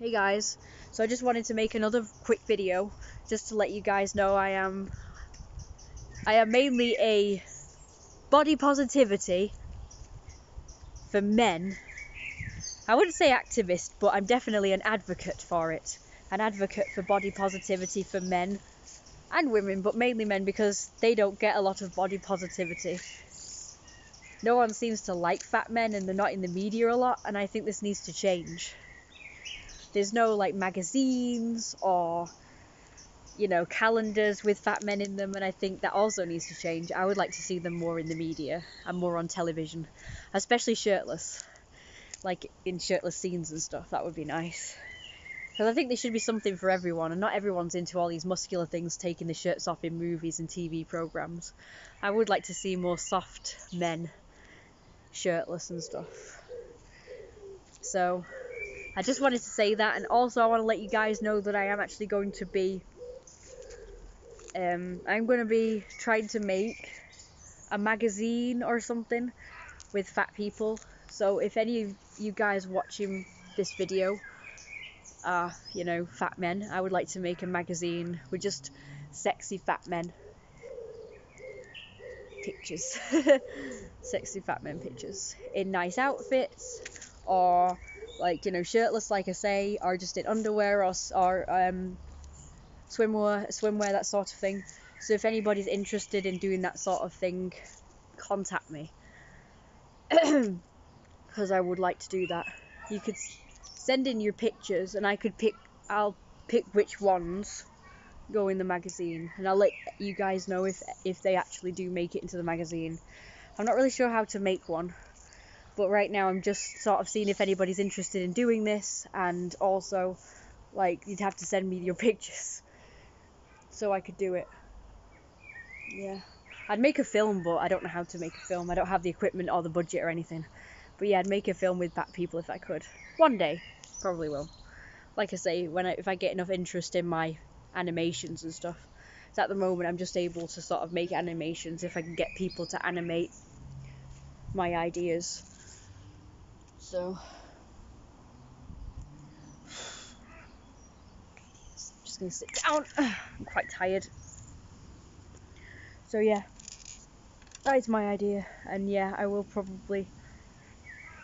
Hey guys, so I just wanted to make another quick video just to let you guys know I am mainly a body positivity for men. I wouldn't say activist, but I'm definitely an advocate for it. An advocate for body positivity for men and women, but mainly men because they don't get a lot of body positivity. No one seems to like fat men and they're not in the media a lot, and I think this needs to change. There's no like magazines or calendars with fat men in them, and I think that also needs to change. I would like to see them more in the media and more on television, especially shirtless, like in shirtless scenes and stuff. That would be nice. Because I think there should be something for everyone, and not everyone's into all these muscular things, taking the shirts off in movies and TV programs. I would like to see more soft men, shirtless and stuff. So I just wanted to say that, and also I want to let you guys know that I am actually going to be trying to make a magazine or something with fat people. So if any of you guys watching this video are, fat men, I would like to make a magazine with just sexy fat men pictures. Sexy fat men pictures in nice outfits, or shirtless, like I say, or just in underwear or swimwear, that sort of thing. So if anybody's interested in doing that sort of thing, contact me. Because I would like to do that. You could send in your pictures and I'll pick which ones go in the magazine, and I'll let you guys know if they actually do make it into the magazine. I'm not really sure how to make one, but right now I'm just sort of seeing if anybody's interested in doing this, and also you'd have to send me your pictures so I could do it. Yeah, I'd make a film, but I don't know how to make a film. I don't have the equipment or the budget or anything. But yeah, I'd make a film with fat people if I could. One day, probably will. Like I say, if I get enough interest in my animations and stuff. So at the moment, I'm just able to sort of make animations if I can get people to animate my ideas. So I'm just gonna sit down. I'm quite tired. So yeah, that is my idea, and yeah, I will probably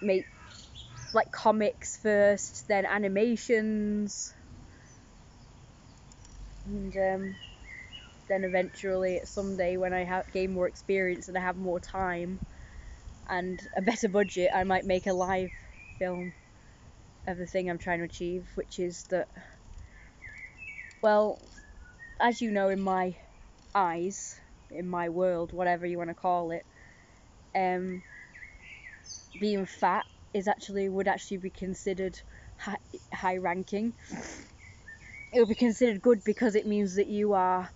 make comics first, then animations, and then eventually someday when I gain more experience and I have more time and a better budget, I might make a live film of the thing I'm trying to achieve, which is that, well, as you know, in my eyes, in my world, whatever you want to call it, being fat would actually be considered high ranking. It would be considered good because it means that you are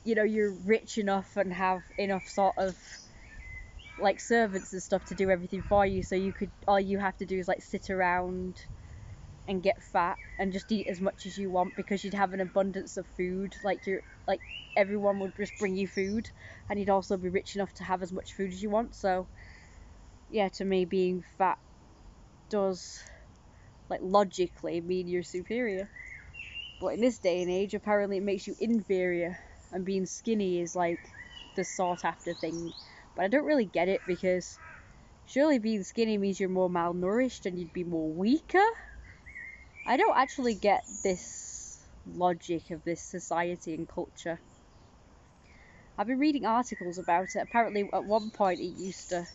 you're rich enough and have enough sort of servants and stuff to do everything for you, so all you have to do is sit around and get fat and just eat as much as you want, because you'd have an abundance of food. Everyone would just bring you food, and you'd also be rich enough to have as much food as you want. So yeah, to me, being fat does logically mean you're superior, but in this day and age apparently it makes you inferior, and being skinny is the sought after thing. But I don't really get it, because surely being skinny means you're more malnourished and you'd be more weaker. I don't actually get this logic of this society and culture. I've been reading articles about it. Apparently at one point it used to,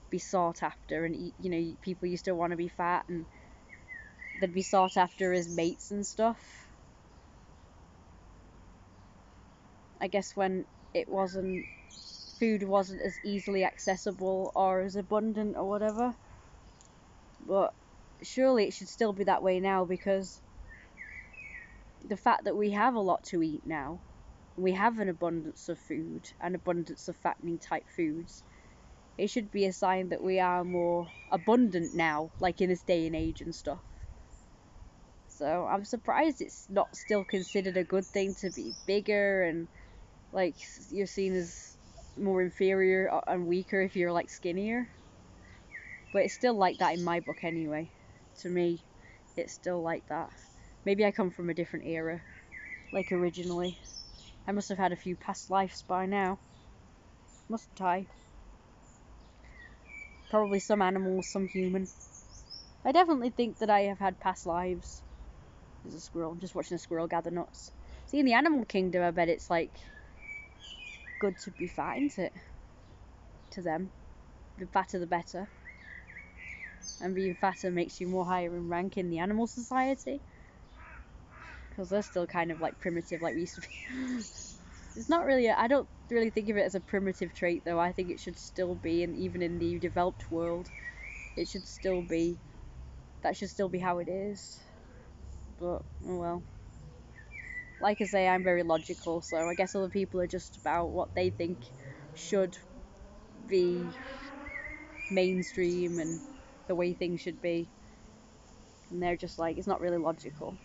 be sought after, and people used to want to be fat and they'd be sought after as mates and stuff. I guess when food wasn't as easily accessible or as abundant or whatever. But surely it should still be that way now, because the fact that we have a lot to eat now, we have an abundance of food, an abundance of fattening type foods, it should be a sign that we are more abundant now, in this day and age and stuff. So I'm surprised it's not still considered a good thing to be bigger, and you're seen as more inferior and weaker if you're skinnier. But it's still like that in my book anyway. to me, it's still like that. Maybe I come from a different era, like originally. I must have had a few past lives by now. Mustn't I? Probably some animal, some human. I definitely think that I have had past lives. There's a squirrel. I'm just watching a squirrel gather nuts. See, in the animal kingdom, I bet it's like good to be fat, isn't it? To them. The fatter the better. And being fatter makes you more higher in rank in the animal society. Because they're still kind of like primitive like we used to be. It's not really, I don't really think of it as a primitive trait though. I think it should still be, and even in the developed world, it should still be, that should still be how it is. But, oh well. Like I say, I'm very logical, so I guess other people are just about what they think should be mainstream and the way things should be. And they're just like, it's not really logical.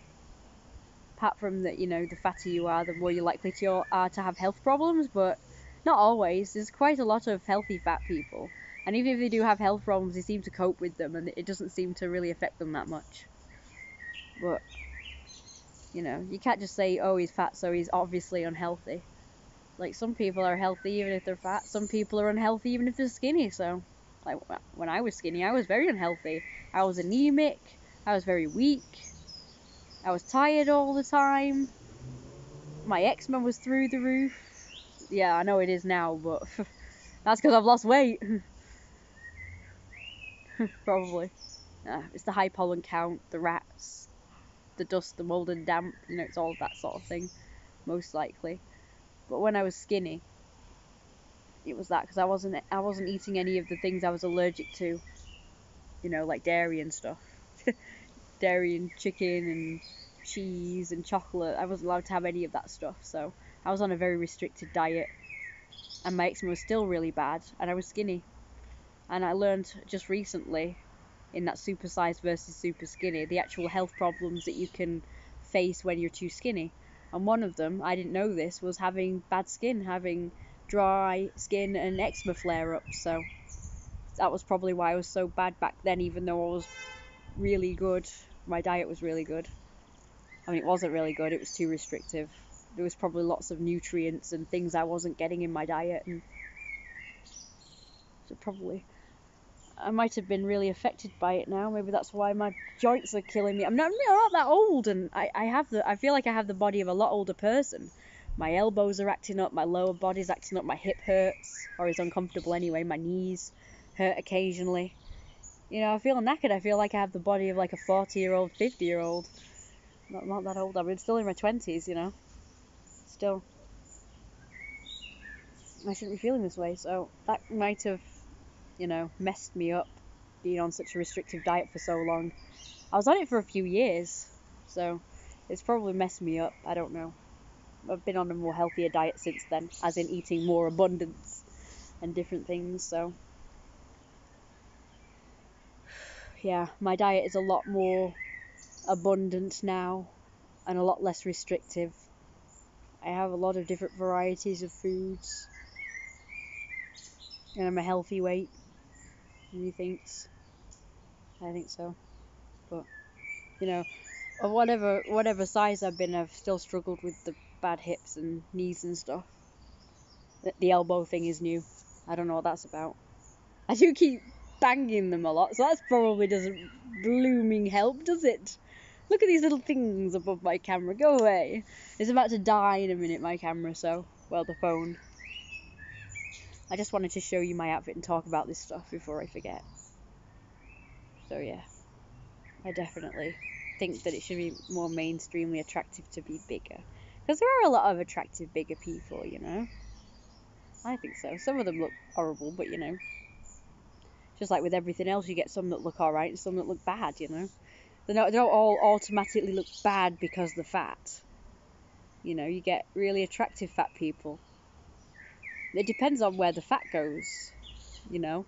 Apart from that, you know, the fatter you are, the more you're likely to have health problems, but not always. There's quite a lot of healthy fat people. And even if they do have health problems, they seem to cope with them, and it doesn't seem to really affect them that much. But, you know, you can't just say, oh, he's fat, so he's obviously unhealthy. Like, some people are healthy even if they're fat. Some people are unhealthy even if they're skinny, so... Like, when I was skinny, I was very unhealthy. I was anemic. I was very weak. I was tired all the time. My eczema was through the roof. Yeah, I know it is now, but that's because I've lost weight. Probably. It's the high pollen count, the rats, the dust, the mold and damp. You know, it's all that sort of thing, most likely. But when I was skinny, it was that because I wasn't eating any of the things I was allergic to. You know, like dairy and stuff. Dairy and chicken and cheese and chocolate. I wasn't allowed to have any of that stuff, so I was on a very restricted diet, and my eczema was still really bad, and I was skinny. And I learned just recently, in that super size versus super skinny, the actual health problems that you can face when you're too skinny. And one of them, I didn't know this, was having bad skin, having dry skin and eczema flare-ups. So that was probably why I was so bad back then, even though I was really good. My diet was really good. I mean, it wasn't really good, it was too restrictive. There was probably lots of nutrients and things I wasn't getting in my diet, and so probably I might have been really affected by it now. Maybe that's why my joints are killing me. I'm not that old, and I feel like I have the body of a lot older person. My elbows are acting up, my lower body's acting up, my hip hurts, or is uncomfortable anyway, my knees hurt occasionally. You know, I feel knackered. I feel like I have the body of like a 40-year-old, 50-year-old. Not that old. I mean, still in my 20s, you know. Still. I shouldn't be feeling this way, so that might have, you know, messed me up, being on such a restrictive diet for so long. I was on it for a few years, so it's probably messed me up. I don't know. I've been on a more healthier diet since then, as in eating more abundance and different things, so... Yeah, my diet is a lot more abundant now and a lot less restrictive. I have a lot of different varieties of foods, and I'm a healthy weight, and he thinks. I think so. But, you know, of whatever size I've been, I've still struggled with the bad hips and knees and stuff. The elbow thing is new. I don't know what that's about. I do keep banging them a lot, so that probably doesn't blooming help, does it? Look at these little things above my camera. Go away. It's about to die in a minute, my camera, so... Well, the phone. I just wanted to show you my outfit and talk about this stuff before I forget. So, yeah. I definitely think that it should be more mainstreamly attractive to be bigger. Because there are a lot of attractive, bigger people, you know? I think so. Some of them look horrible, but, you know... Just like with everything else, you get some that look alright and some that look bad, you know? They don't all automatically look bad because they're fat. You know, you get really attractive fat people. It depends on where the fat goes, you know?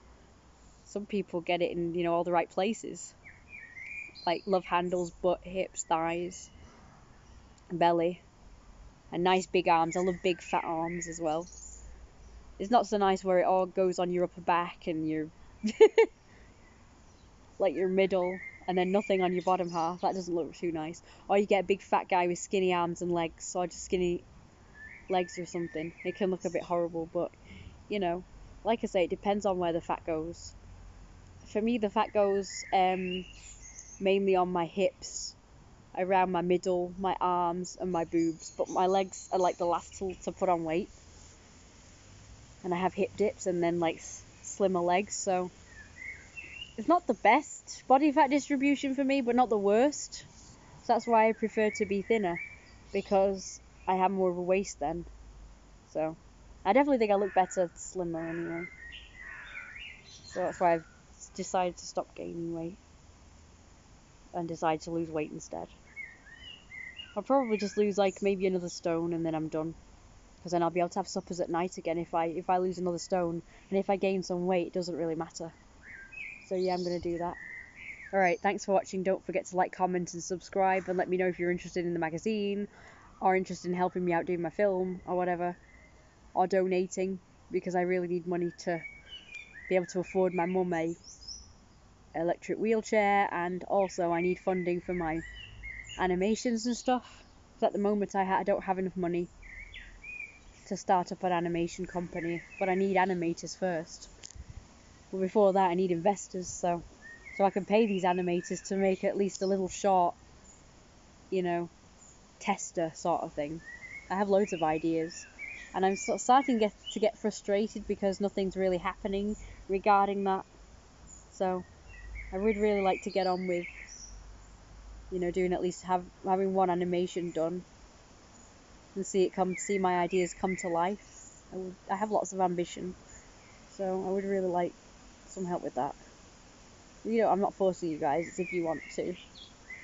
Some people get it in, you know, all the right places. Like love handles, butt, hips, thighs, belly, and nice big arms. I love big fat arms as well. It's not so nice where it all goes on your upper back and your like your middle. and then nothing on your bottom half. That doesn't look too nice. Or you get a big fat guy with skinny arms and legs, or just skinny legs or something. It can look a bit horrible, but you know, like I say, it depends on where the fat goes. For me, the fat goes mainly on my hips, around my middle, my arms, and my boobs. But my legs are like the last to put on weight. And I have hip dips and then like slimmer legs, so it's not the best body fat distribution for me, but not the worst. So that's why I prefer to be thinner, because I have more of a waist then. So I definitely think I look better slimmer anyway. So that's why I've decided to stop gaining weight and decide to lose weight instead. I'll probably just lose like maybe another stone and then I'm done. Because then I'll be able to have suppers at night again if I lose another stone. And if I gain some weight, it doesn't really matter. So yeah, I'm going to do that. Alright, thanks for watching. Don't forget to like, comment and subscribe, and let me know if you're interested in the magazine, or interested in helping me out doing my film, or whatever. Or donating, because I really need money to be able to afford my mum a electric wheelchair, and also I need funding for my animations and stuff. Because at the moment I don't have enough money to start up an animation company, but I need animators first. But before that I need investors, so I can pay these animators to make at least a little short, you know, tester sort of thing. I have loads of ideas, and I'm sort of starting to get frustrated because nothing's really happening regarding that. So I would really like to get on with, you know, doing at least having one animation done and see my ideas come to life. I have lots of ambition, so I would really like some help with that. You know, I'm not forcing you guys, it's if you want to.